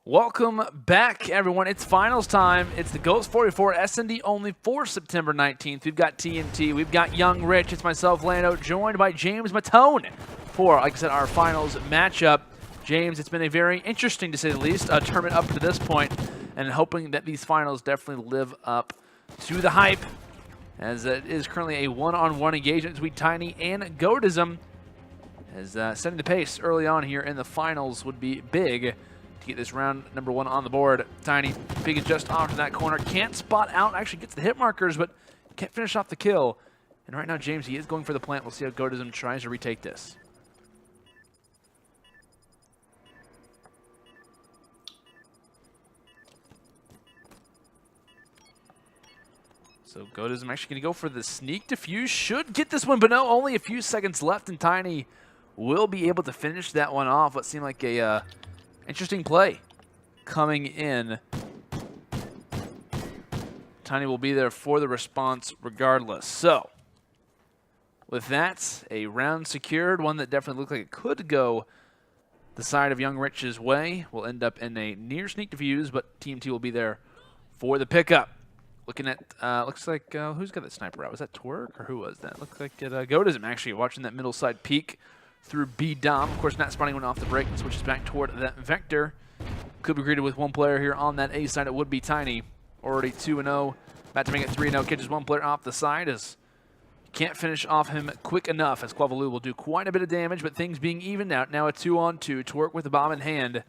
Welcome back, everyone. It's finals time. It's the Ghost 4v4 S&D only for September 19th. We've got TMT. We've got YoungRich. It's myself, Lando, joined by James Matone for, like I said, our finals matchup. James, it's been a very interesting, to say the least, tournament up to this point, and hoping that these finals definitely live up to the hype, as it is currently a one-on-one engagement between Tiny and Goatism, as setting the pace early on here in the finals would be big to get this round number one on the board. Tiny, big adjust off to that corner. Can't spot out, actually gets the hit markers, but can't finish off the kill. And right now, James, he is going for the plant. We'll see how Goatism tries to retake this. So Goatism actually going to go for the sneak defuse. Should get this one, but no, only a few seconds left, and Tiny will be able to finish that one off. What seemed like a interesting play coming in. Tiny will be there for the response regardless. So, with that, a round secured, one that definitely looked like it could go the side of YoungRich's way. Will end up in a near sneak defuse, but Team T will be there for the pickup. Looking at, looks like, who's got that sniper out? Was that Twerk, or who was that? Looks like Goatism, actually, watching that middle side peek through B-Dom. Of course, not spawning one off the break and switches back toward that vector. Could be greeted with one player here on that A side. It would be Tiny. Already 2-0. About to make it 3-0. Catches one player off the side as can't finish off him quick enough, as Quavalu will do quite a bit of damage, but things being evened out. Now a 2-on-2. Twerk with the bomb in hand.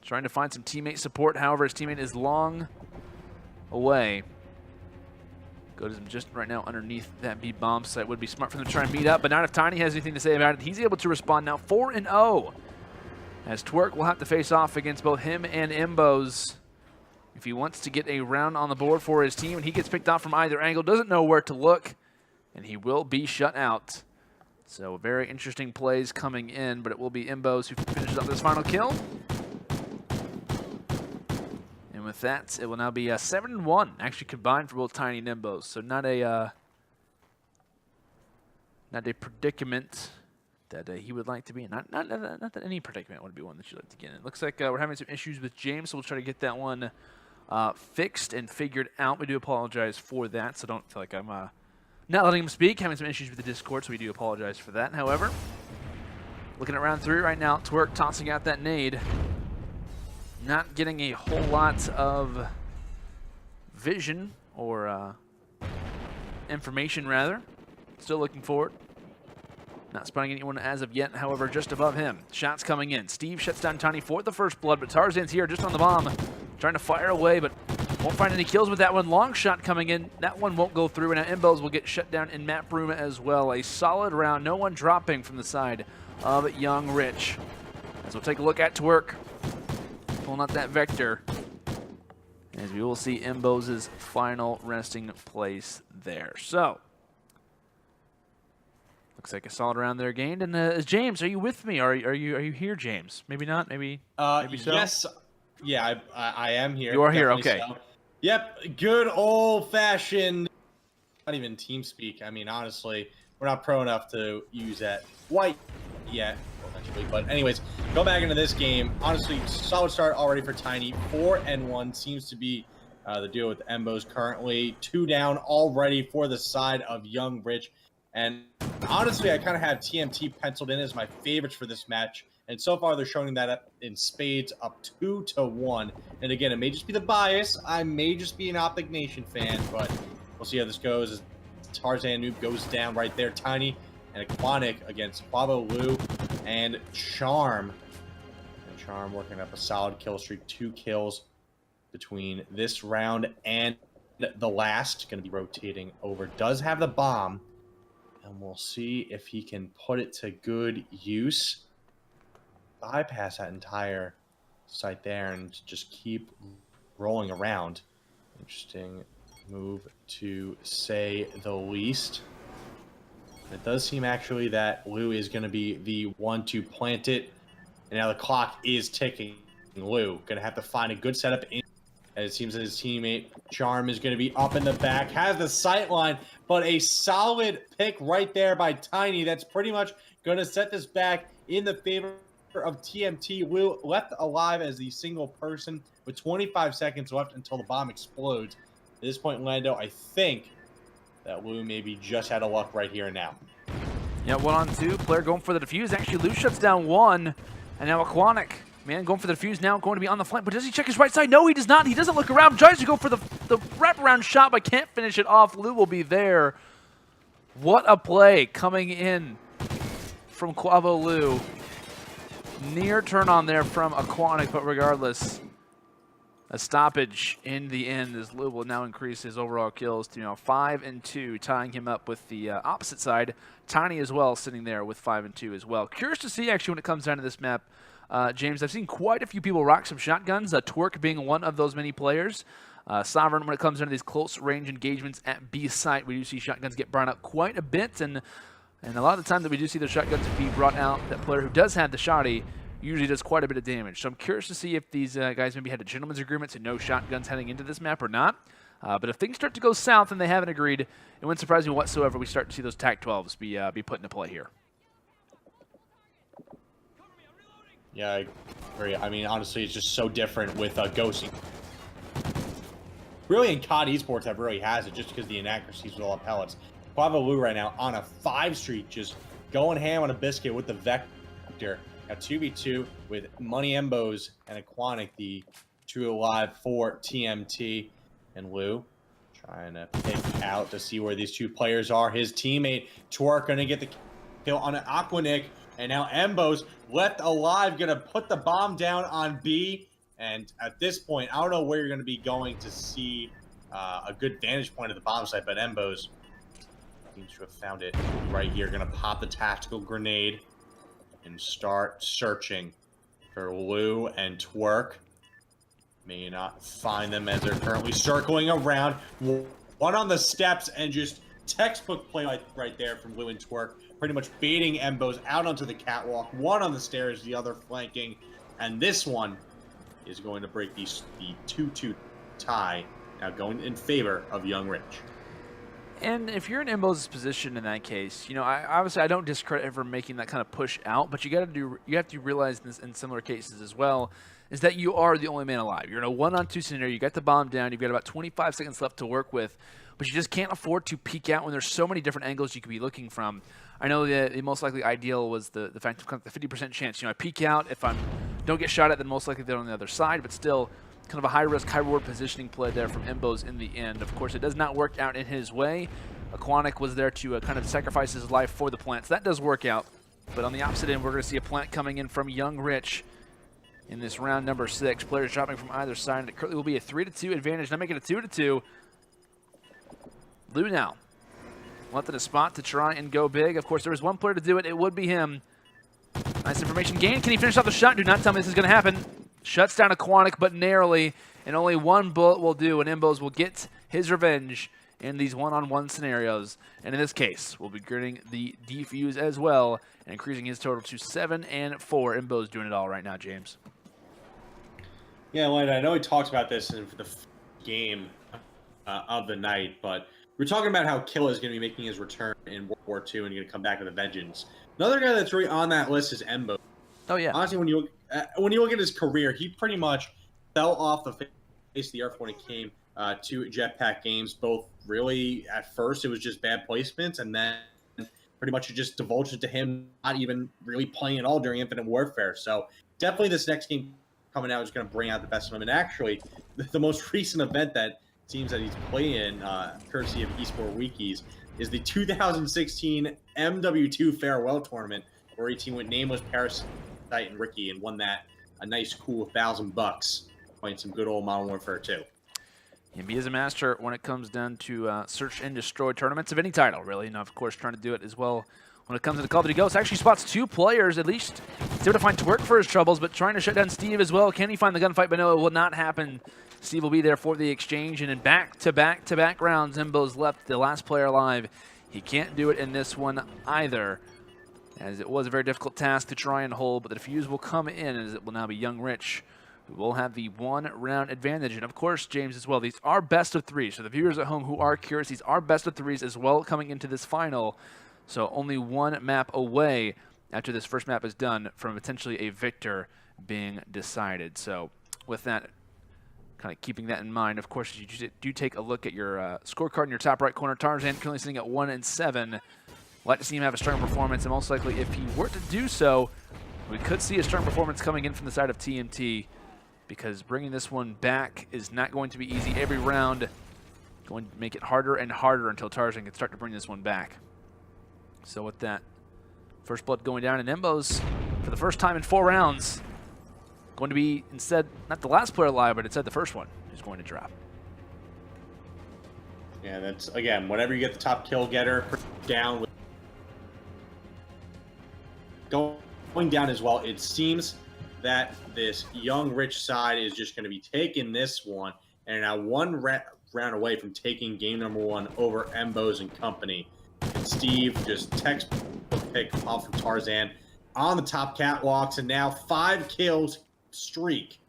Trying to find some teammate support. However, his teammate is long away. Goatism just right now underneath that B-bomb site. Would be smart for them to try and meet up, but not if Tiny has anything to say about it. He's able to respond now 4-0. As Twerk will have to face off against both him and Imbos if he wants to get a round on the board for his team, and he gets picked off from either angle, doesn't know where to look, and he will be shut out. So very interesting plays coming in, but it will be Imbos who finishes up this final kill. And with that, it will now be 7-1, actually combined for both Tiny and Imbos. So not a predicament that he would like to be in. Not that any predicament would be one that you'd like to get in. It looks like we're having some issues with James, so we'll try to get that one fixed and figured out. We do apologize for that, so don't feel like I'm not letting him speak. Having some issues with the Discord, so we do apologize for that. However, looking at round 3 right now, Twerk tossing out that nade. Not getting a whole lot of vision or information, rather. Still looking forward. Not spotting anyone as of yet, however, just above him. Shots coming in. Steve shuts down Tiny for the first blood, but Tarzan's here just on the bomb. Trying to fire away, but won't find any kills with that one. Long shot coming in. That one won't go through, and now Imbos will get shut down in map room as well. A solid round. No one dropping from the side of YoungRich. As we'll take a look at Twerk. Pulling out that vector, as we will see Imbos' final resting place there. So, looks like a solid round there gained. And James, are you with me? Are you here, James? Maybe not. Maybe so. Yes. Yeah, I am here. You are here. Okay. So. Yep. Good old-fashioned. Not even team speak. I mean, honestly, we're not pro enough to use that white yet. But anyways, go back into this game. Honestly, solid start already for Tiny. 4-1 seems to be the deal with Imbos currently. 2 down already for the side of YoungRich. And honestly, I kind of have TMT penciled in as my favorites for this match. And so far, they're showing that up in spades, up 2-1. And again, it may just be the bias. I may just be an Optic Nation fan, but we'll see how this goes. As Tarzan Noob goes down right there. Tiny and Aquanic against Quavalu and Charm. And Charm working up a solid kill streak. 2 kills between this round and the last. Going to be rotating over. Does have the bomb. And we'll see if he can put it to good use. Bypass that entire site there and just keep rolling around. Interesting move to say the least. It does seem actually that Lou is going to be the one to plant it. And now the clock is ticking. Lou going to have to find a good setup in. As it seems that his teammate Charm is going to be up in the back. Has the sight line, but a solid pick right there by Tiny. That's pretty much going to set this back in the favor of TMT, Lou, left alive as the single person with 25 seconds left until the bomb explodes. At this point, Lando, I think that Lou maybe just had a luck right here and now. Yeah, 1-on-2. Player going for the defuse. Actually, Lou shuts down one. And now Aquanic, man, going for the defuse now, going to be on the flank. But does he check his right side? No, he does not. He doesn't look around. Tries to go for the wraparound shot, but can't finish it off. Lou will be there. What a play coming in from Quavo Lou. Near turn on there from Aquanic, but regardless, a stoppage in the end as Lou will now increase his overall kills to 5 and 2, tying him up with the opposite side. Tiny as well, sitting there with 5 and 2 as well. Curious to see actually when it comes down to this map, James. I've seen quite a few people rock some shotguns. Twerk being one of those many players. Sovereign, when it comes down to these close range engagements at B site, we do see shotguns get brought out quite a bit, and a lot of the time that we do see the shotguns be brought out, that player who does have the shotty usually does quite a bit of damage. So I'm curious to see if these guys maybe had a gentleman's agreement to no shotguns heading into this map or not. But if things start to go south and they haven't agreed, it wouldn't surprise me whatsoever we start to see those TAC-12s be put into play here. Yeah, I agree. I mean, honestly, it's just so different with ghosting. Really, in COD esports, that really has it, just because the inaccuracies with all the pellets. Quavo Lou right now on a 5 streak, just going ham on a biscuit with the Vector. Now 2v2 with Money Embos and Aquanic, the 2 alive for TMT. And Lou trying to pick out to see where these two players are. His teammate Twerk going to get the kill on an Aquanic. And now Embos left alive, going to put the bomb down on B. And at this point, I don't know where you're going to be going to see a good vantage point of the bomb site, but Embos seems to have found it right here. Going to pop the tactical grenade and start searching for Lou and Twerk. May not find them as they're currently circling around. One on the steps, and just textbook play right there from Lou and Twerk. Pretty much baiting Embos out onto the catwalk. One on the stairs, the other flanking. And this one is going to break the 2-2 tie, now going in favor of YoungRich. And if you're in Embos' position in that case, obviously I don't discredit ever making that kind of push out, but you have to realize this in similar cases as well, is that you are the only man alive. You're in a 1-on-2 scenario. You got the bomb down. You've got about 25 seconds left to work with, but you just can't afford to peek out when there's so many different angles you could be looking from. I know the most likely ideal was the fact of the 50% chance. I peek out. If I don't get shot at, then most likely they're on the other side, but still kind of a high-risk, high-reward positioning play there from Embos in the end. Of course, it does not work out in his way. Aquanic was there to kind of sacrifice his life for the plant, so that does work out. But on the opposite end, we're going to see a plant coming in from YoungRich in this round number 6. Players dropping from either side, and it currently will be a 3-2 advantage. Now making it a 2-2. Lou now wanted a spot to try and go big. Of course, there was one player to do it. It would be him. Nice information gained. Can he finish off the shot? Do not tell me this is going to happen. Shuts down Aquanic, but narrowly, and only one bullet will do, and Embos will get his revenge in these one-on-one scenarios. And in this case, we'll be getting the defuse as well, and increasing his total to 7 and 4. Embos doing it all right now, James. Yeah, Landon, I know we talked about this in the game of the night, but we're talking about how Killa is going to be making his return in World War II and going to come back with a vengeance. Another guy that's really on that list is Embos. Oh, yeah. Honestly, when you look at his career, he pretty much fell off the face of the earth when it came to Jetpack games. Both really, at first, it was just bad placements, and then pretty much it just divulged it to him not even really playing at all during Infinite Warfare. So definitely this next game coming out is going to bring out the best of him. And actually, the most recent event that seems that he's playing, courtesy of Esport Wikis, is the 2016 MW2 Farewell Tournament, where he went nameless Parasite and Ricky and won that a nice, cool $1,000 playing some good old Modern Warfare 2. And he is a master when it comes down to search and destroy tournaments of any title, really. And of course, trying to do it as well when it comes to the Call of Duty Ghost. Actually spots 2 players, at least. He's able to find Twerk for his troubles, but trying to shut down Steve as well. Can he find the gunfight? But no, it will not happen. Steve will be there for the exchange, and in back-to-back rounds, Embos left the last player alive. He can't do it in this one either, as it was a very difficult task to try and hold, but the defuse will come in, as it will now be YoungRich, who will have the 1-round advantage. And of course, James, as well, these are best of 3. So the viewers at home who are curious, these are best of 3s as well coming into this final. So only 1 map away after this first map is done from potentially a victor being decided. So with that, kind of keeping that in mind, of course, you do take a look at your scorecard in your top right corner. Tarzan currently sitting at 1-7. Like to see him have a strong performance, and most likely if he were to do so, we could see a strong performance coming in from the side of TMT, because bringing this one back is not going to be easy. Every round going to make it harder and harder until Tarzan can start to bring this one back. So with that, first blood going down, and Embo's, for the first time in 4 rounds, going to be instead, not the last player alive, but instead the first one who's going to drop. Yeah, that's, again, whenever you get the top kill getter down, going down as well, it seems that this YoungRich side is just going to be taking this one, and now one round away from taking game number 1 over Embos and company. And Steve just textbook pick off from Tarzan on the top catwalks, and now 5 kills streak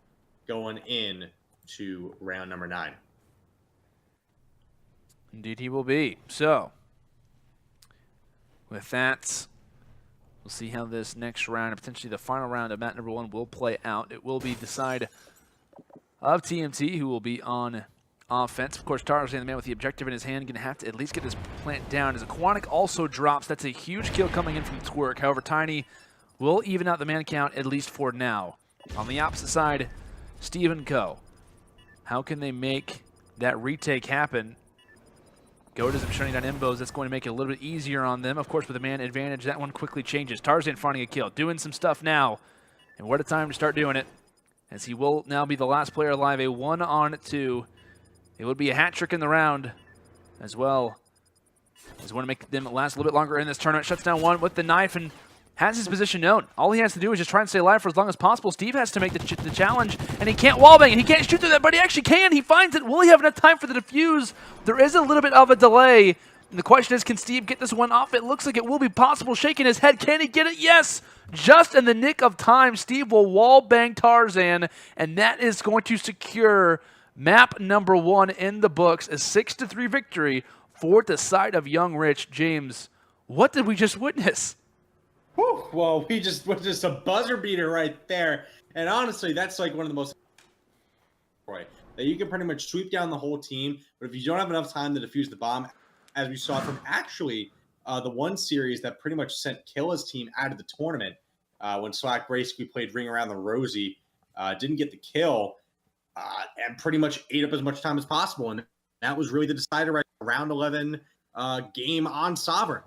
going in to round number 9. Indeed he will be. So with that, we'll see how this next round, and potentially the final round of map number 1, will play out. It will be the side of TMT who will be on offense. Of course, Tarzan, the man with the objective in his hand, going to have to at least get this plant down, as Aquatic also drops. That's a huge kill coming in from Twerk. However, Tiny will even out the man count, at least for now. On the opposite side, Steve and Co. How can they make that retake happen? Godas of shutting down Embos. That's going to make it a little bit easier on them. Of course, with a man advantage, that one quickly changes. Tarzan finding a kill, doing some stuff now. And what a time to start doing it, as he will now be the last player alive, a 1-on-2. It would be a hat trick in the round as well. Just want to make them last a little bit longer in this tournament. Shuts down one with the knife and has his position known. All he has to do is just try and stay alive for as long as possible. Steve has to make the challenge, and he can't wallbang, and he can't shoot through that, but he actually can. He finds it. Will he have enough time for the defuse? There is a little bit of a delay. And the question is, can Steve get this one off? It looks like it will be possible. Shaking his head. Can he get it? Yes! Just in the nick of time, Steve will wallbang Tarzan, and that is going to secure map number 1 in the books. A 6-3 victory for the side of YoungRich. James, what did we just witness? Whew, well, we just a buzzer beater right there. And honestly, that's like one of the most that you can pretty much sweep down the whole team. But if you don't have enough time to defuse the bomb, as we saw from actually the one series that pretty much sent Killa's team out of the tournament, when Slack basically played Ring Around the Rosie, didn't get the kill, and pretty much ate up as much time as possible. And that was really the decider right round 11 game on Sovereign.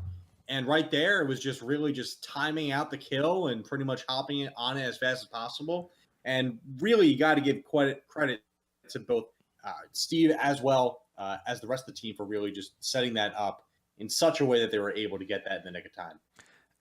And right there, it was just really just timing out the kill and pretty much hopping it on it as fast as possible. And really, you got to give credit to both Steve as well as the rest of the team for really just setting that up in such a way that they were able to get that in the nick of time.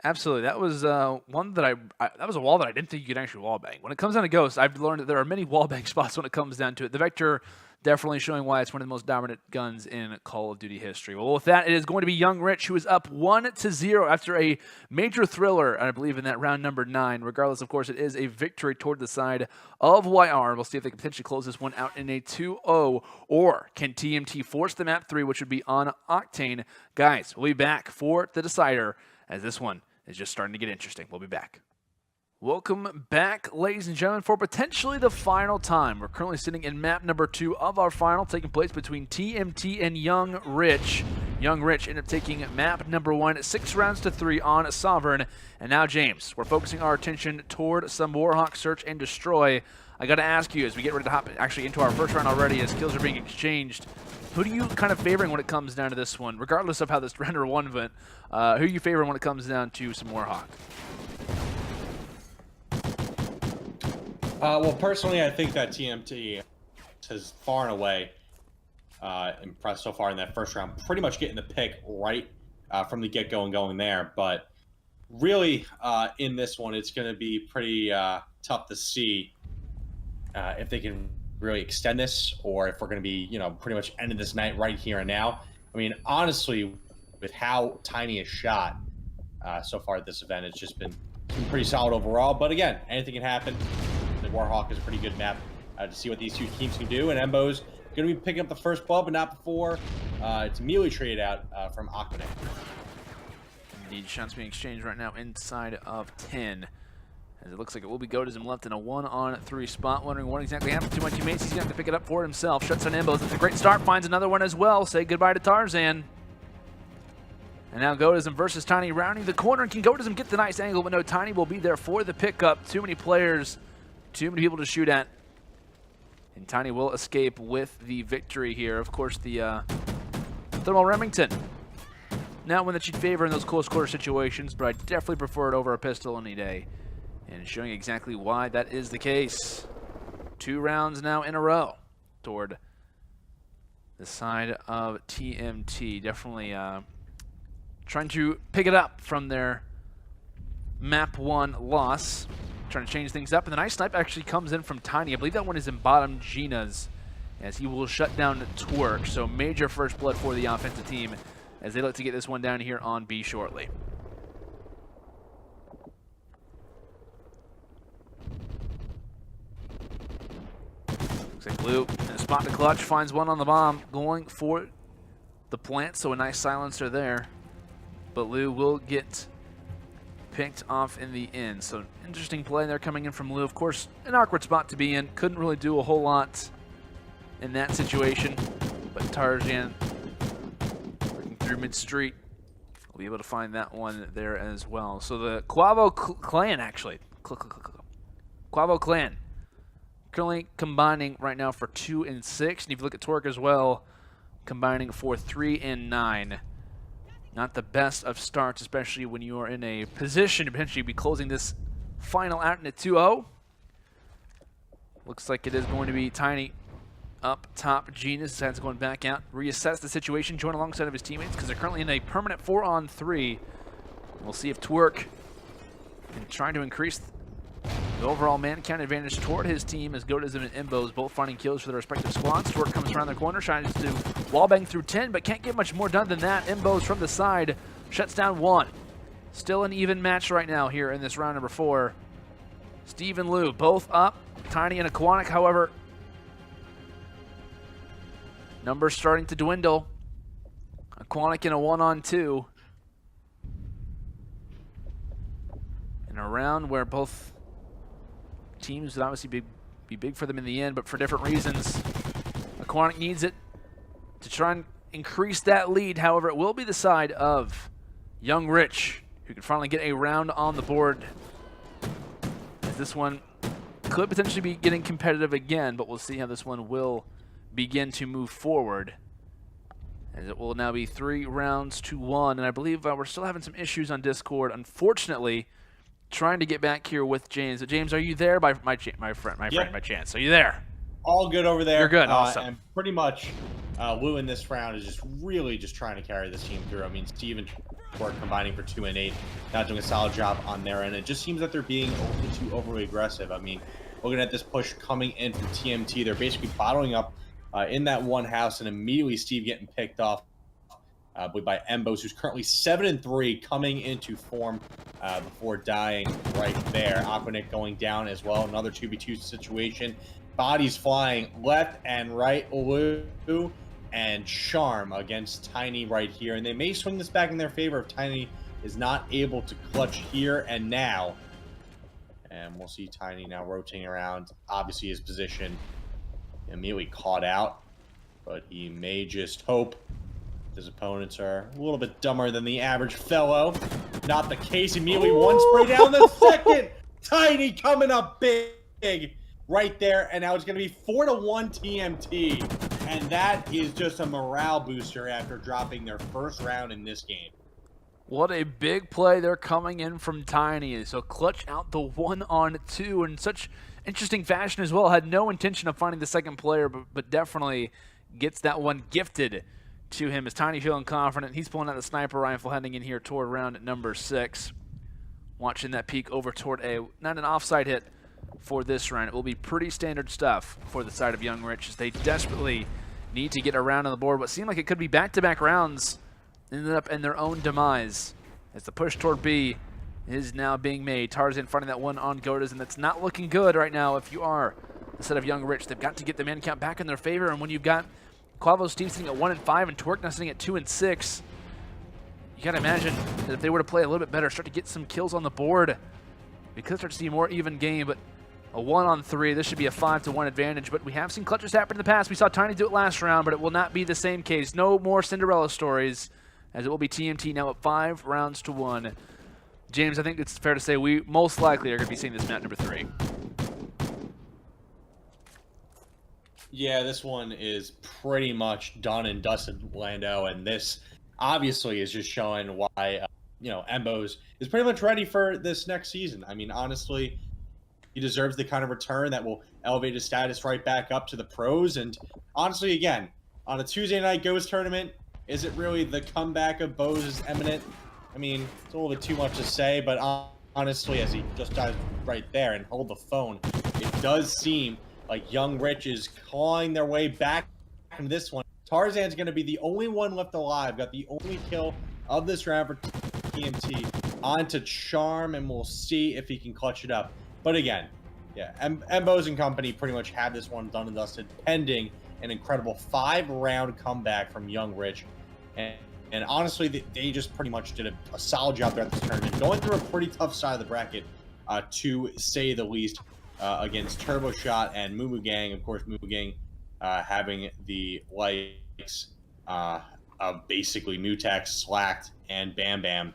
Absolutely. That was one that that was a wall that I didn't think you could actually wall bang. When it comes down to Ghost, I've learned that there are many wall bang spots when it comes down to it. The Vector definitely showing why it's one of the most dominant guns in Call of Duty history. Well, with that, it is going to be YoungRich, who is up 1-0 after a major thriller, I believe, in that round number 9. Regardless, of course, it is a victory toward the side of YR. We'll see if they can potentially close this one out in a 2-0, or can TMT force the map 3, which would be on Octane. Guys, we'll be back for the decider, as this one is just starting to get interesting. We'll be back. Welcome back, ladies and gentlemen, for potentially the final time. We're currently sitting in map number 2 of our final, taking place between TMT and YoungRich. YoungRich ended up taking map number 1, 6-3 on Sovereign. And now, James, we're focusing our attention toward some Warhawk Search and Destroy. I got to ask you, as we get ready to hop actually into our first round already, as kills are being exchanged, who do you kind of favoring when it comes down to this one, regardless of how this round 1 went? Who are you favoring when it comes down to some Warhawk? Well, personally, I think that TMT has far and away impressed so far in that first round, pretty much getting the pick right from the get-go and going there. But really, in this one, it's going to be pretty tough to see if they can really extend this, or if we're going to be, pretty much ending this night right here and now. I mean, honestly, with how Tiny is shot so far at this event, it's just been pretty solid overall. But again, anything can happen. The Warhawk is a pretty good map to see what these two teams can do. And Embo's going to be picking up the first blood, but not before it's immediately traded out from Aquanet. S&D. Shots being exchanged right now inside of 10. As it looks like it will be Godism left in a 1-on-3 spot. Wondering what exactly happened to my teammates. He's going to have to pick it up for himself. Shuts on Imbos. It's a great start. Finds another one as well. Say goodbye to Tarzan. And now Godism versus Tiny rounding the corner. Can Godism get the nice angle? But no, Tiny will be there for the pickup. Too many players. Too many people to shoot at. And Tiny will escape with the victory here. Of course, the Thermal Remington. Not one that you'd favor in those close quarter situations, but I definitely prefer it over a pistol any day. And showing exactly why that is the case. 2 rounds now in a row toward the side of TMT. Definitely trying to pick it up from their map 1 loss. Trying to change things up. And the nice snipe actually comes in from Tiny. I believe that one is in bottom Gina's, as he will shut down Twerk. So major first blood for the offensive team as they look to get this one down here on B shortly. Looks like Blue in a spot to clutch, finds one on the bomb, going for the plant, so a nice silencer there. But Lou will get picked off in the end. So interesting play there coming in from Lou. Of course, an awkward spot to be in. Couldn't really do a whole lot in that situation. But Tarzan working through mid-street will be able to find that one there as well. So the Quavo clan, actually. Quavo clan currently combining right now for 2 and 6. And if you look at Twerk as well, combining for 3 and 9. Not the best of starts, especially when you are in a position to potentially be closing this final out in a 2-0. Looks like it is going to be Tiny up top. Genius has going back out, reassess the situation, join alongside of his teammates because they're currently in a permanent 4-on-3. We'll see if Twerk can try to increase the overall man count advantage toward his team as Godism and Imbos both finding kills for their respective squads. Twerk comes around the corner, trying to wallbang through 10, but can't get much more done than that. Imbos from the side shuts down 1. Still an even match right now here in this round number 4. Steve and Lou both up. Tiny and Aquanic, however, numbers starting to dwindle. Aquanic in a 1-on-2. In a round where both teams would obviously be big for them in the end, but for different reasons. Aquanic needs it to try and increase that lead. However, it will be the side of YoungRich who can finally get a round on the board. As this one could potentially be getting competitive again, but we'll see how this one will begin to move forward. As it will now be 3 rounds to 1, and I believe we're still having some issues on Discord. Unfortunately, trying to get back here with James. So James, are you there? My chance. Are you there? All good over there. You're good. Awesome. And pretty much, Lou in this round is just really just trying to carry this team through. I mean, Steve and Twerk combining for 2 and 8, not doing a solid job on their end. It just seems that they're being too overly aggressive. I mean, looking at this push coming in from TMT, they're basically bottling up in that one house, and immediately Steve getting picked off by Embos, who's currently 7-3, coming into form before dying right there. Aquanic going down as well. Another 2v2 situation. Bodies flying left and right. Lou and Charm against Tiny right here. And they may swing this back in their favor if Tiny is not able to clutch here and now. And we'll see Tiny now rotating around. Obviously his position immediately caught out, but he may just hope his opponents are a little bit dumber than the average fellow. Not the case. Immediately one spray down the second. Tiny coming up big right there. And now it's going to be 4-1 TMT. And that is just a morale booster after dropping their first round in this game. What a big play they're coming in from Tiny. So clutch out the 1-on-2 in such interesting fashion as well. Had no intention of finding the second player, but definitely gets that one gifted to him as Tiny feeling confident. He's pulling out the sniper rifle heading in here toward round number 6. Watching that peek over toward not an offside hit for this round. It will be pretty standard stuff for the side of YoungRich as they desperately need to get a round on the board. What seemed like it could be back-to-back rounds ended up in their own demise as the push toward B is now being made. Tarzan finding that one on Godism, and that's not looking good right now if you are the set of YoungRich. They've got to get the man count back in their favor, and when you've got Quavo's team sitting at 1 and 5 and Twerk now sitting at 2 and 6, you got to imagine that if they were to play a little bit better, start to get some kills on the board, we could start to see a more even game. But a 1-on-3, this should be a 5-to-1 advantage. But we have seen clutches happen in the past. We saw Tiny do it last round, but it will not be the same case. No more Cinderella stories, as it will be TMT now at 5 rounds to 1. James, I think it's fair to say we most likely are going to be seeing this map number 3. Yeah, this one is pretty much done and dusted, Lando, and this obviously is just showing why, Embos is pretty much ready for this next season. I mean, honestly, he deserves the kind of return that will elevate his status right back up to the pros. And honestly, again, on a Tuesday night Ghost tournament, is it really the comeback of Bose is imminent? I mean, it's a little bit too much to say, but honestly, as he just dives right there and hold the phone, it does seem like YoungRich is clawing their way back into this one. Tarzan's going to be the only one left alive, got the only kill of this round for TMT. On to Charm, and we'll see if he can clutch it up. But again, yeah, Embos and company pretty much have this one done and dusted, pending an incredible 5-round comeback from YoungRich. And honestly, they just pretty much did a solid job throughout this tournament, going through a pretty tough side of the bracket, to say the least, against Turbo Shot and Moo Gang. Of course, Moo Gang having the likes of basically Mutex, Slacked, and Bam Bam.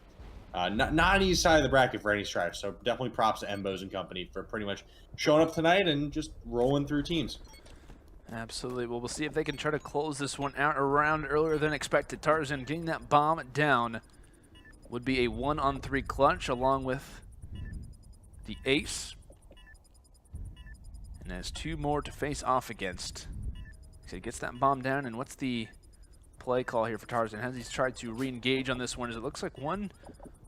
Not an easy side of the bracket for any stretch, so definitely props to Embos and company for pretty much showing up tonight and just rolling through teams. Absolutely. Well, we'll see if they can try to close this one out around earlier than expected. Tarzan getting that bomb down would be a 1-on-3 clutch along with the ace. And has 2 more to face off against. So he gets that bomb down, and what's the play call here for Tarzan? Has he tried to re-engage on this one? As it looks like one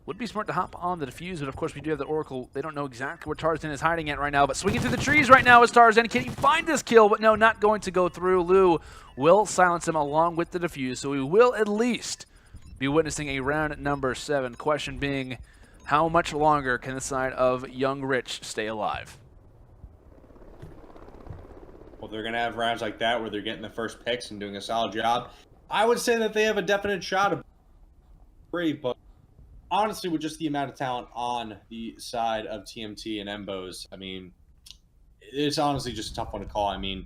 would be smart to hop on the defuse, but of course we do have the Oracle. They don't know exactly where Tarzan is hiding at right now, but swinging through the trees right now is Tarzan. Can he find this kill? But no, not going to go through. Lou will silence him along with the defuse, so we will at least be witnessing a round number 7. Question being, how much longer can the side of YoungRich stay alive? Well, they're going to have rounds like that where they're getting the first picks and doing a solid job. I would say that they have a definite shot of 3, but honestly, with just the amount of talent on the side of TMT and Embos, I mean, it's honestly just a tough one to call. I mean,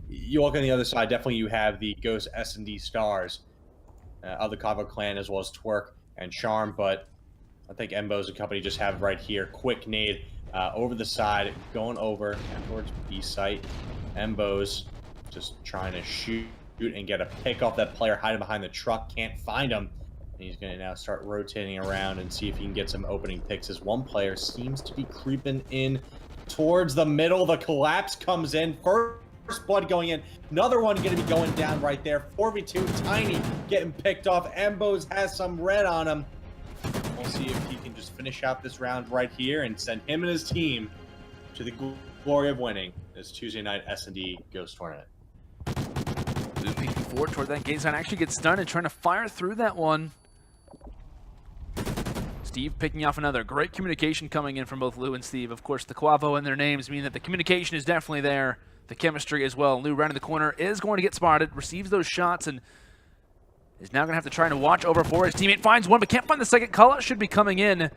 you look on the other side, definitely you have the Ghost S&D stars of the Kavo clan, as well as Twerk and Charm, but I think Embos and company just have it right here. Quick nade over the side, going over towards B site. Embos just trying to shoot and get a pick off that player hiding behind the truck. Can't find him. And he's going to now start rotating around and see if he can get some opening picks, as one player seems to be creeping in towards the middle. The collapse comes in. First blood going in. Another one going to be going down right there. 4v2. Tiny getting picked off. Embos has some red on him. We'll see if he can just finish out this round right here and send him and his team to the glory of winning this Tuesday night S&D Ghost tournament. Lou peeking forward toward that gate sign, actually gets stunned and trying to fire through that one. Steve picking off another. Great communication coming in from both Lou and Steve. Of course, the Quavo in their names mean that the communication is definitely there. The chemistry as well. Lou rounding the corner is going to get spotted, receives those shots, and is now going to have to try and watch over for his teammate. Finds one, but can't find the second. Call out should be coming in.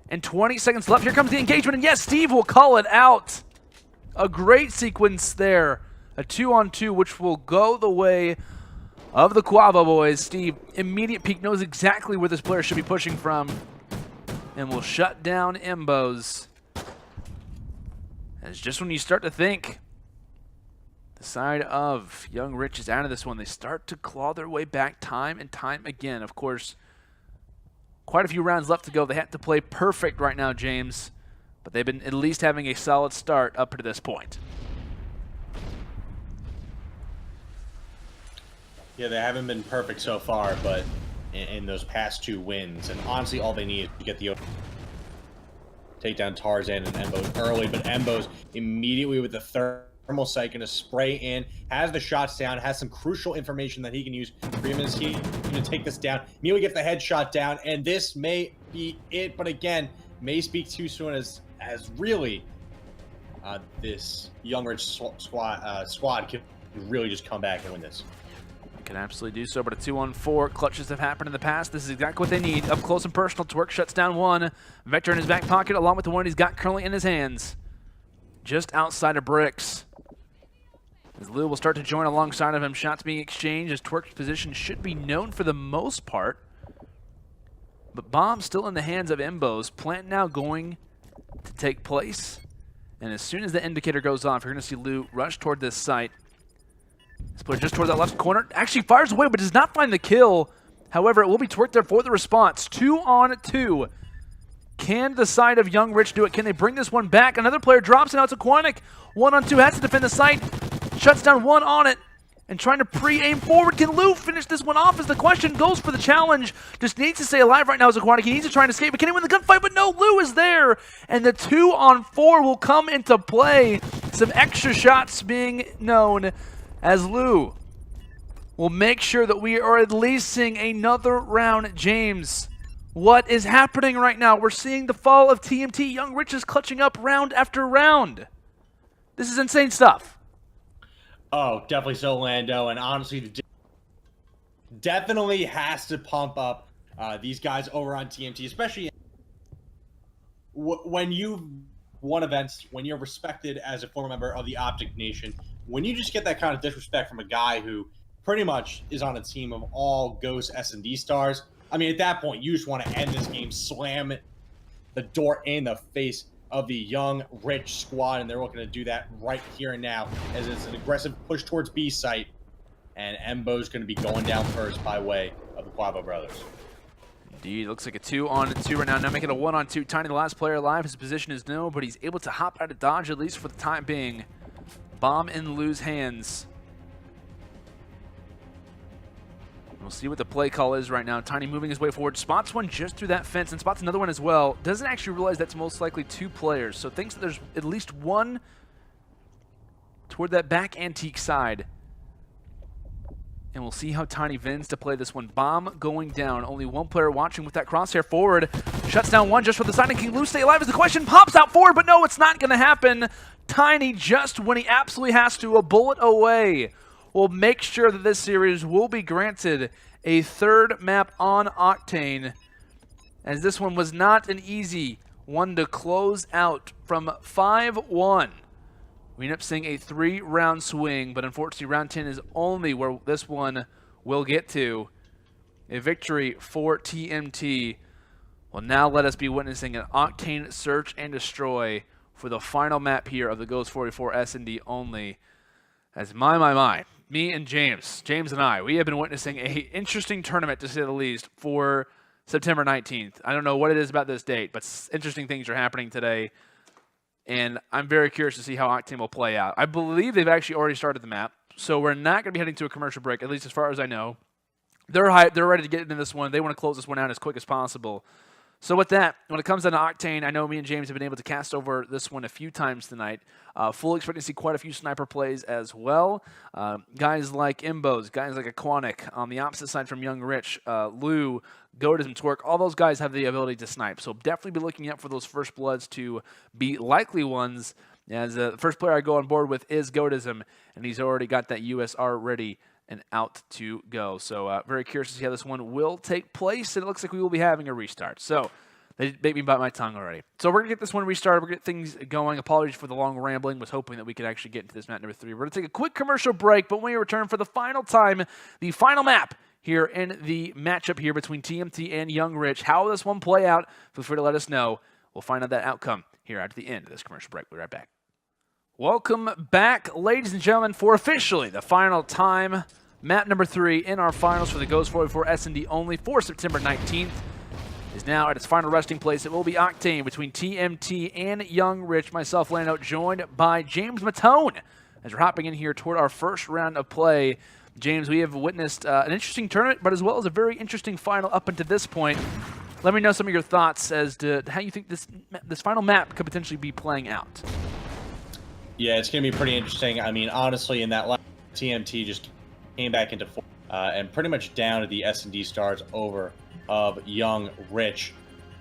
And 20 seconds left. Here comes the engagement, and yes, Steve will call it out. A great sequence there. A 2-on-2, which will go the way of the Quavo boys. Steve, immediate peek, knows exactly where this player should be pushing from, and will shut down Embos. As just when you start to think the side of YoungRich is out of this one, they start to claw their way back time and time again. Of course, quite a few rounds left to go. They have to play perfect right now, James, but they've been at least having a solid start up to this point. Yeah, they haven't been perfect so far, but in those past 2 wins, and honestly, all they need is to get the take down Tarzan and Embos early, but Embos immediately with the thermal sight going to spray in, has the shots down, has some crucial information that he can use for him and his team to take this down. Immediately get the headshot down, and this may be it, but again, may speak too soon as really this YoungRich squad could really just come back and win this. Can absolutely do so, but a 2-on-4 clutches have happened in the past. This is exactly what they need. Up close and personal. Twerk shuts down one. Vector in his back pocket, along with the one he's got currently in his hands. Just outside of bricks. As Lou will start to join alongside of him. Shots being exchanged as Twerk's position should be known for the most part. But bomb still in the hands of Imbos. Plant now going to take place. And as soon as the indicator goes off, you're going to see Lou rush toward this site. This player just toward that left corner. Actually fires away, but does not find the kill. However, it will be Twerk there for the response. 2-on-2. Can the side of YoungRich do it? Can they bring this one back? Another player drops, and now it's Aquanic. 1-on-2 has to defend the site. Shuts down one on it. And trying to pre-aim forward. Can Lou finish this one off is the question. Goes for the challenge. Just needs to stay alive right now as Aquanic. He needs to try and escape. But can he win the gunfight? But no, Lou is there. And the 2-on-4 will come into play. Some extra shots being known as Lou will make sure that we are at least seeing another round. James, what is happening right now? We're seeing the fall of TMT. YoungRich is clutching up round after round. This is insane stuff. Oh, definitely so, Lando. And honestly, definitely has to pump up these guys over on TMT, especially when you won events, when you're respected as a former member of the Optic Nation. When you just get that kind of disrespect from a guy who pretty much is on a team of all Ghost S&D stars, I mean, at that point, you just want to end this game, slam the door in the face of the YoungRich squad, and they're looking to do that right here and now as it's an aggressive push towards B site, and Embo's going to be going down first by way of the Quavo brothers. Indeed, looks like a 2-on-2 right now. Now making a 1-on-2. Tiny, the last player alive. His position is no, but he's able to hop out of dodge, at least for the time being. Bomb in Lou's hands. We'll see what the play call is right now. Tiny moving his way forward. Spots one just through that fence and spots another one as well. Doesn't actually realize that's most likely 2 players. So thinks that there's at least one toward that back antique side. And we'll see how Tiny vends to play this one. Bomb going down. Only one player watching with that crosshair forward. Shuts down one just for the side. And can Lou stay alive is the question. Pops out forward, but no, it's not going to happen. Tiny, just when he absolutely has to, a bullet away, will make sure that this series will be granted a 3rd map on Octane, as this one was not an easy one to close out from 5-1. We end up seeing a 3-round swing, but unfortunately round 10 is only where this one will get to. A victory for TMT will now let us be witnessing an Octane search and destroy for the final map here of the Ghost 4v4 S&D only. As me and James and I, we have been witnessing a interesting tournament, to say the least, for September 19th. I don't know what it is about this date, but interesting things are happening today, and I'm very curious to see how Octane will play out. I believe they've actually already started the map, so we're not going to be heading to a commercial break, at least as far as I know. They're hyped. They're ready to get into this one. They want to close this one out as quick as possible. So with that, when it comes down to Octane, I know me and James have been able to cast over this one a few times tonight. Full expecting to see quite a few sniper plays as well. Guys like Imbos, guys like Aquanic, on the opposite side from YoungRich, Lou, Godism, Twerk, all those guys have the ability to snipe. So definitely be looking out for those first bloods to be likely ones, as the first player I go on board with is Godism, and he's already got that USR ready and out to go. So very curious to see how this one will take place, and it looks like we will be having a restart. So they made me bite my tongue already. So we're going to get this one restarted. We're going to get things going. Apologies for the long rambling. Was hoping that we could actually get into this map number 3. We're going to take a quick commercial break, but when we return for the final time, the final map here in the matchup here between TMT and YoungRich. How will this one play out? Feel free to let us know. We'll find out that outcome here at the end of this commercial break. We'll be right back. Welcome back, ladies and gentlemen, for officially the final time. Map number 3 in our finals for the Ghost 4v4 S&D only for September 19th is now at its final resting place. It will be Octane between TMT and YoungRich. Myself, Lando, joined by James Matone as we're hopping in here toward our first round of play. James, we have witnessed an interesting tournament, but as well as a very interesting final up until this point. Let me know some of your thoughts as to how you think this final map could potentially be playing out. Yeah, it's going to be pretty interesting. I mean, honestly, in that last TMT just came back into form and pretty much down to the S&D stars over of YoungRich.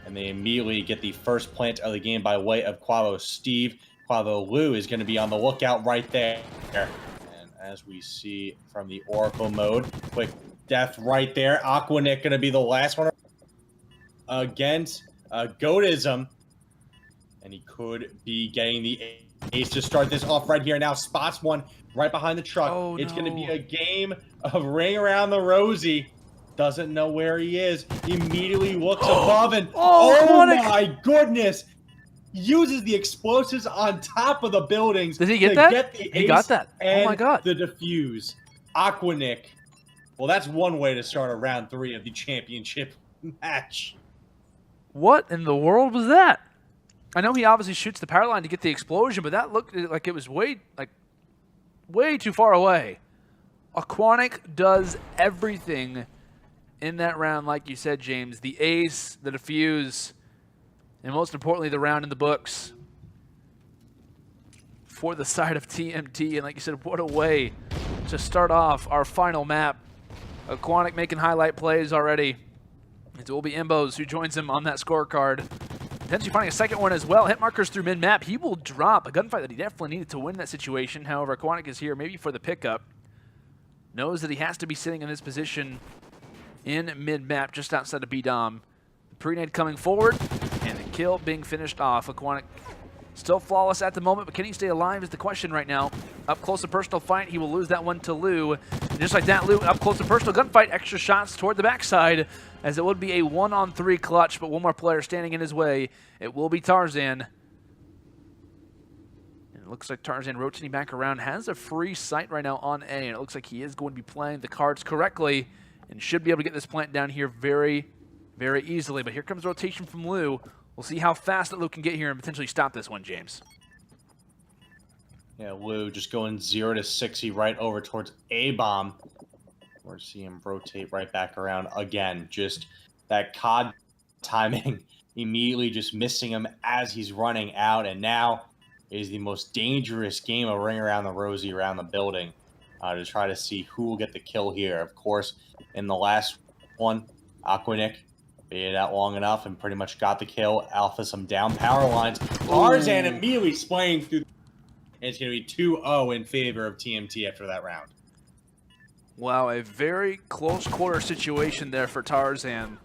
And they immediately get the first plant of the game by way of Quavo Steve. Quavo Lou is going to be on the lookout right there. And as we see from the Oracle mode. Quick death right there. Aquanic going to be the last one against Goatism. And he could be getting the ace to start this off right here. Now spots one right behind the truck. Oh, it's going to be no. a game of ring around the rosy. Doesn't know where he is. Immediately looks above and oh my goodness! Uses the explosives on top of the buildings. Did he get to that? Get the He got that. And oh my god! The defuse. Aquanic. Well, that's one way to start a round 3 of the championship match. What in the world was that? I know he obviously shoots the power line to get the explosion, but that looked like it was way too far away. Aquanic does everything in that round, like you said, James. The ace, the defuse, and most importantly, the round in the books for the side of TMT. And like you said, what a way to start off our final map. Aquanic making highlight plays already. It will be Imbos who joins him on that scorecard. Potentially finding a second one as well. Hit markers through mid-map. He will drop a gunfight that he definitely needed to win that situation. However, Aquanic is here maybe for the pickup. Knows that he has to be sitting in this position in mid-map just outside of B-Dom. The pre-nade coming forward and the kill being finished off. Aquanic still flawless at the moment, but can he stay alive is the question right now. Up close and personal fight, he will lose that one to Lou. And just like that, Lou, up close and personal gunfight, extra shots toward the backside, as it would be a 1-on-3 clutch, but one more player standing in his way. It will be Tarzan. And it looks like Tarzan rotating back around, has a free sight right now on A, and it looks like he is going to be playing the cards correctly and should be able to get this plant down here very, very easily. But here comes rotation from Lou. We'll see how fast that Lou can get here and potentially stop this one, James. Yeah, Lou just going 0 to 60 right over towards A-bomb. We're seeing him rotate right back around again. Just that COD timing, immediately just missing him as he's running out. And now is the most dangerous game of ring around the rosy around the building to try to see who will get the kill here. Of course, in the last one, Aquanic waited out long enough and pretty much got the kill. Alpha some down power lines. Tarzan immediately spraying through. And it's going to be 2-0 in favor of TMT after that round. Wow, a very close quarter situation there for Tarzan.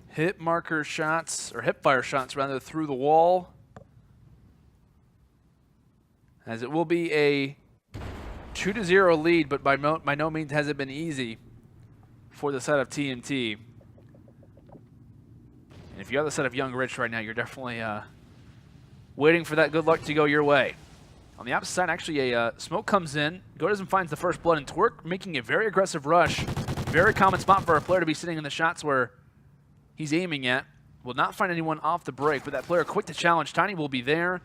Hit marker shots, or hip fire shots rather, through the wall. As it will be a 2-0 lead, but by no means has it been easy for the side of TMT. And if you're on the side of YoungRich right now, you're definitely waiting for that good luck to go your way. On the opposite side, actually, a smoke comes in. Goatism finds the first blood, and Twerk making a very aggressive rush. Very common spot for a player to be sitting in the shots where he's aiming at. Will not find anyone off the break, but that player quick to challenge. Tiny will be there.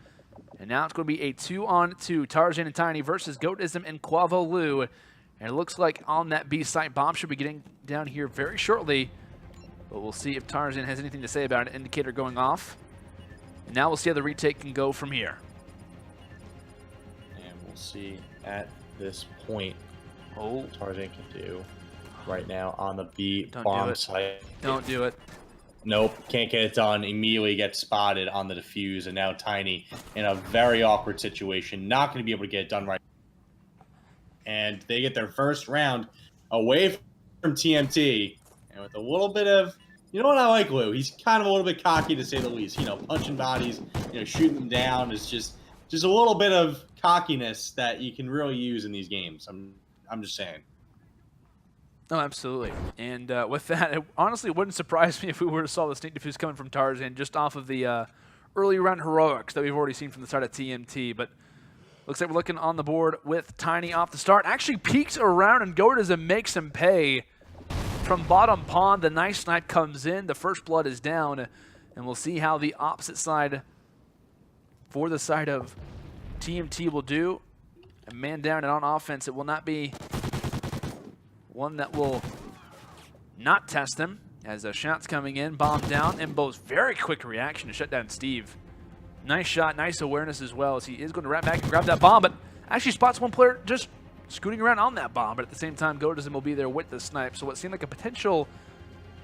And now it's going to be a 2-on-2. Tarzan and Tiny versus Goatism and Quavo Lou. And it looks like on that B site, bomb should be getting down here very shortly. But we'll see if Tarzan has anything to say about it. Indicator going off. And now we'll see how the retake can go from here. We'll see at this point what Tarzan can do right now on the B bomb site. Don't do it. Nope, can't get it done. Immediately gets spotted on the defuse, and now Tiny in a very awkward situation. Not going to be able to get it done right. And they get their first round away from TMT. And with a little bit of, you know what I like, Lou? He's kind of a little bit cocky to say the least. You know, punching bodies, you know, shooting them down is just a little bit of cockiness that you can really use in these games. I'm just saying. No, absolutely. And with that, it honestly wouldn't surprise me if we were to saw the sneak defuse coming from Tarzan just off of the early round heroics that we've already seen from the start of TMT. But looks like we're looking on the board with Tiny off the start. Actually peeks around and Goatism makes him pay. From bottom pond, the nice snipe comes in. The first blood is down. And we'll see how the opposite side for the side of TMT will do. A man down and on offense, it will not be one that will not test him. As the shots coming in, bomb down. Embo's very quick reaction to shut down Steve. Nice shot, nice awareness as well, as he is going to wrap back and grab that bomb, but actually spots one player just scooting around on that bomb, but at the same time, Goatism will be there with the snipe. So what seemed like a potential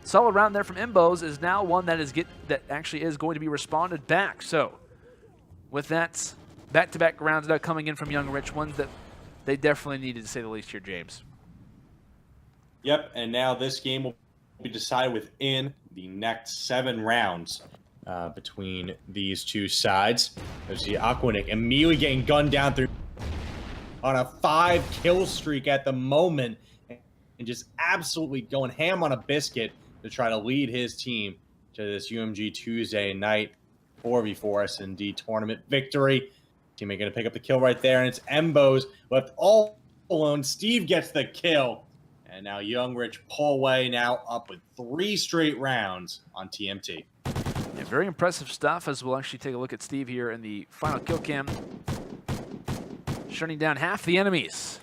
solid round there from Imbos is now one that actually is going to be responded back. So with that, back-to-back rounds now coming in from YoungRich, ones that they definitely needed, to say the least here, James. Yep, and now this game will be decided within the next 7 rounds between these two sides. There's the Aquanic immediately getting gunned down through on a 5-kill streak at the moment, and just absolutely going ham on a biscuit to try to lead his team to this UMG Tuesday night 4v4 S&D tournament victory. Teammate going to pick up the kill right there, and it's Mbos left all alone. Steve gets the kill, and now YoungRich pull away, now up with 3 straight rounds on TMT. Yeah, very impressive stuff, as we'll actually take a look at Steve here in the final kill cam. Shutting down half the enemies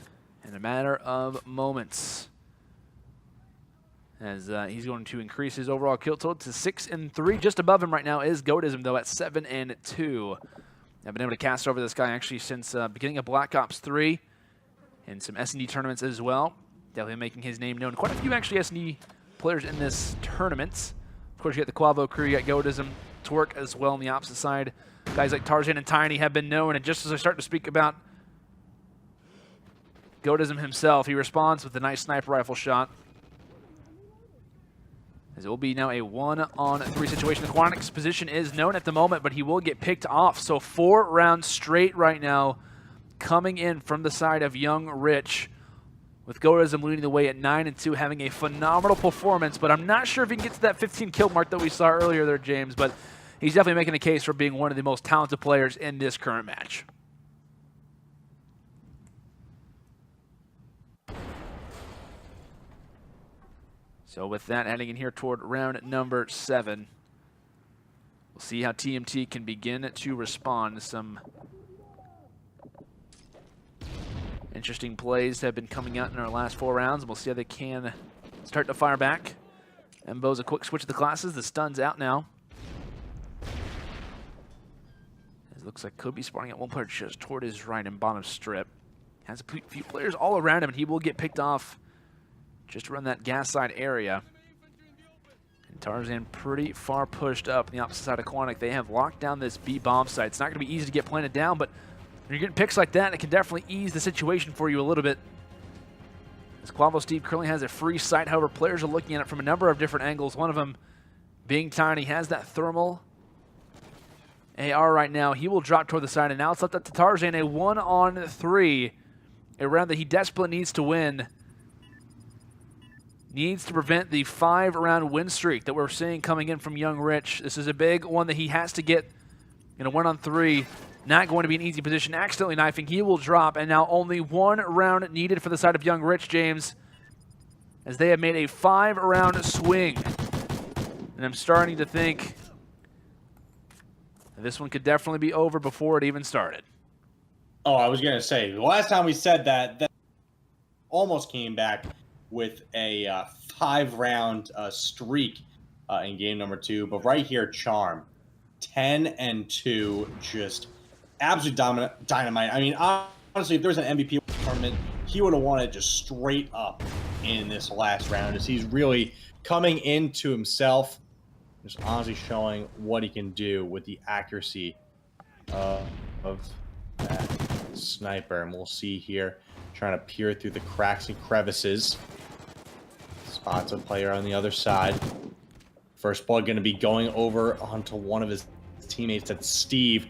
in a matter of moments, as he's going to increase his overall kill total to 6 and 3. Just above him right now is Goatism, though, at 7 and 2. I've been able to cast over this guy actually since beginning of Black Ops 3 and some S&D tournaments as well. Definitely making his name known. Quite a few actually S&D players in this tournament. Of course, you got the Quavo crew, you got Goatism, Twerk as well on the opposite side. Guys like Tarzan and Tiny have been known, and just as I start to speak about Goatism himself, he responds with a nice sniper rifle shot. As it will be now a 1-on-3 situation. The Quanic's position is known at the moment, but he will get picked off. So 4 rounds straight right now coming in from the side of YoungRich, with Goatism leading the way at 9 and 2, having a phenomenal performance. But I'm not sure if he can get to that 15 kill mark that we saw earlier there, James. But he's definitely making a case for being one of the most talented players in this current match. So with that, heading in here toward round number 7, we'll see how TMT can begin to respond. Some interesting plays have been coming out in our last 4 rounds, and we'll see how they can start to fire back. Embo's a quick switch of the classes. The stun's out now. It looks like could be spawning at one player just toward his right and bottom strip. Has a few players all around him, and he will get picked off just around that gas side area. And Tarzan pretty far pushed up on the opposite side of Quanic. They have locked down this B bomb site. It's not going to be easy to get planted down, but when you're getting picks like that, it can definitely ease the situation for you a little bit. As Quavo Steve currently has a free site, however, players are looking at it from a number of different angles. One of them being Tiny. Has that thermal AR right now. He will drop toward the side, and now it's left up to Tarzan. A 1-on-3. A round that he desperately needs to win. Needs to prevent the 5-round win streak that we're seeing coming in from YoungRich. This is a big one that he has to get in a 1-on-3. Not going to be an easy position. Accidentally knifing. He will drop, and now only 1 round needed for the side of YoungRich, James, as they have made a 5-round swing. And I'm starting to think this one could definitely be over before it even started. Oh, I was going to say, the last time we said that almost came back with a 5-round streak in game number 2. But right here, Charm, 10 and 2, just absolute dynamite. I mean, honestly, if there was an MVP tournament, he would have won it just straight up in this last round, as he's really coming into himself, just honestly showing what he can do with the accuracy of that sniper. And we'll see here, trying to peer through the cracks and crevices. Spots a player on the other side. First ball going to be going over onto one of his teammates. That's Steve.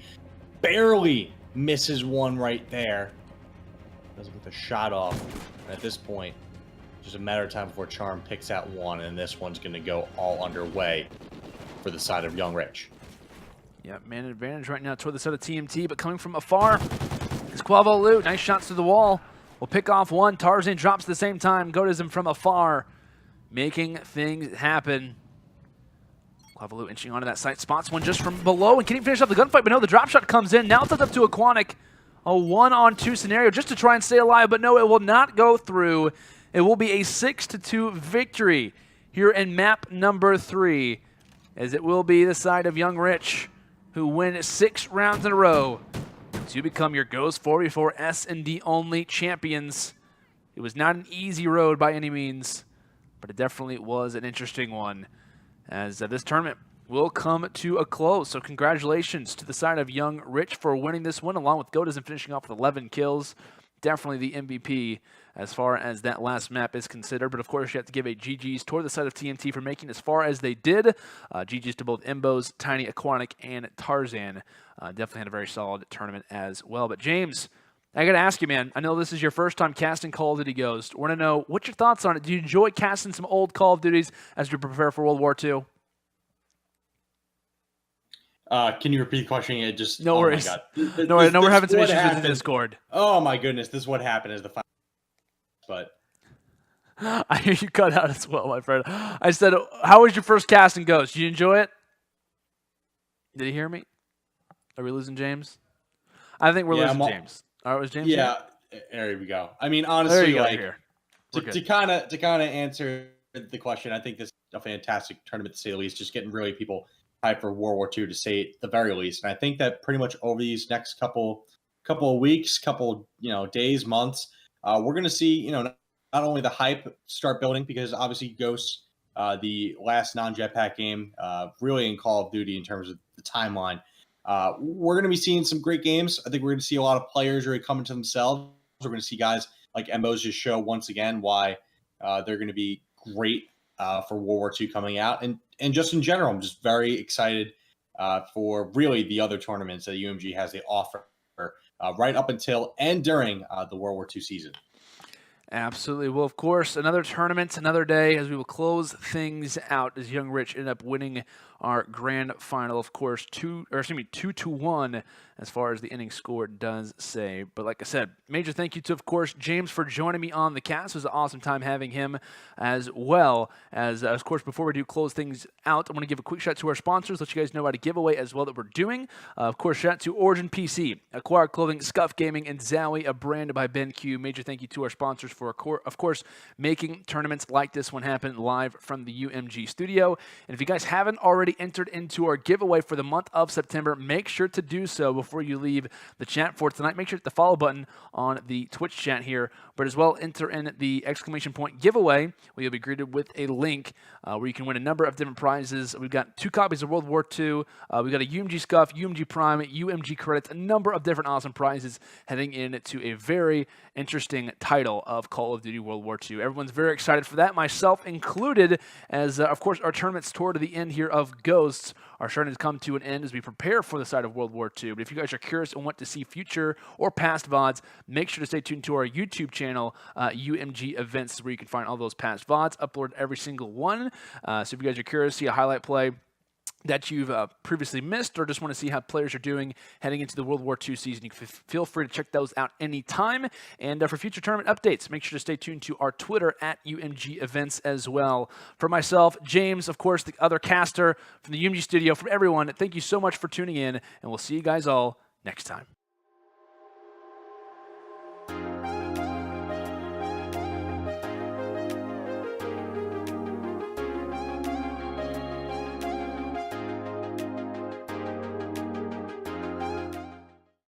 Barely misses one right there. Doesn't get the shot off. And at this point, just a matter of time before Charm picks out one, and this one's going to go all underway for the side of YoungRich. Yep, man advantage right now toward the side of TMT, but coming from afar is Quavo Loot. Nice shots through the wall. Will pick off one. Tarzan drops at the same time. Goatism from afar, making things happen. Quavo inching onto that site, spots one just from below and can't even finish up the gunfight, but no, the drop shot comes in. Now it's up to Aquanic. A 1-on-2 scenario just to try and stay alive, but no, it will not go through. It will be a 6-2 victory here in map number 3, as it will be the side of YoungRich, who win 6 rounds in a row to become your Ghost 4v4 S&D only champions. It was not an easy road by any means, but it definitely was an interesting one, as this tournament will come to a close. So congratulations to the side of YoungRich for winning this one, along with Goatism finishing off with 11 kills. definitely the MVP as far as that last map is considered. But of course, you have to give a GG's toward the side of TMT for making as far as they did. GG's to both Imbos, Tiny, Aquatic, and Tarzan. Definitely had a very solid tournament as well. But James, I got to ask you, man, I know this is your first time casting Call of Duty Ghost. I want to know, what's your thoughts on it? Do you enjoy casting some old Call of Duties as you prepare for World War II? Can you repeat the question? It just no worries. Oh my God. No, we're having some issues with the Discord. Oh my goodness, this is what happened as the final. But I hear you cut out as well, my friend. I said, how was your first cast in Ghost? Did you enjoy it? Did you hear me? Are we losing James? I think we're losing James. All right, was James? Yeah, there we go. I mean, honestly, like to kind of answer the question, I think this is a fantastic tournament to say the least. Just getting really people hyped for World War II to say the very least. And I think that pretty much over these next couple of weeks, days, months, we're going to see not only the hype start building, because obviously Ghost, the last non-jetpack game, really in Call of Duty in terms of the timeline. We're going to be seeing some great games. I think we're going to see a lot of players really coming to themselves. We're going to see guys like Embos just show once again why they're going to be great for World War II coming out. And just in general, I'm just very excited for really the other tournaments that UMG has to offer right up until and during the World War II season. Absolutely. Well, of course, another tournament, another day, as we will close things out as YoungRich ended up winning our grand final, of course, 2-1 as far as the inning score does say. But like I said, major thank you to, of course, James for joining me on the cast. It was an awesome time having him, as well as, of course, before we do close things out, I want to give a quick shout out to our sponsors, let you guys know about a giveaway as well that we're doing. Of course, shout out to Origin PC, Acquired Clothing, Scuff Gaming, and Zowie, a brand by BenQ. Major thank you to our sponsors for, of course, making tournaments like this one happen live from the UMG studio. And if you guys haven't already entered into our giveaway for the month of September, make sure to do so before you leave the chat for tonight. Make sure to hit the follow button on the Twitch chat here, but as well enter in the exclamation point giveaway, where you'll be greeted with a link where you can win a number of different prizes. We've got 2 copies of World War II. We've got a UMG Scuff, UMG Prime, UMG credits, a number of different awesome prizes heading into a very interesting title of Call of Duty World War II. Everyone's very excited for that, myself included, as of course our tournaments toward the end here of Ghosts are starting to come to an end as we prepare for the side of World War II. But if you guys are curious and want to see future or past VODs, make sure to stay tuned to our YouTube channel, UMG Events, where you can find all those past VODs, uploaded every single one. So if you guys are curious to see a highlight play that you've previously missed, or just want to see how players are doing heading into the World War II season, you can feel free to check those out anytime. And for future tournament updates, make sure to stay tuned to our Twitter at UMG Events as well. For myself, James, of course, the other caster from the UMG studio, from everyone, thank you so much for tuning in, and we'll see you guys all next time.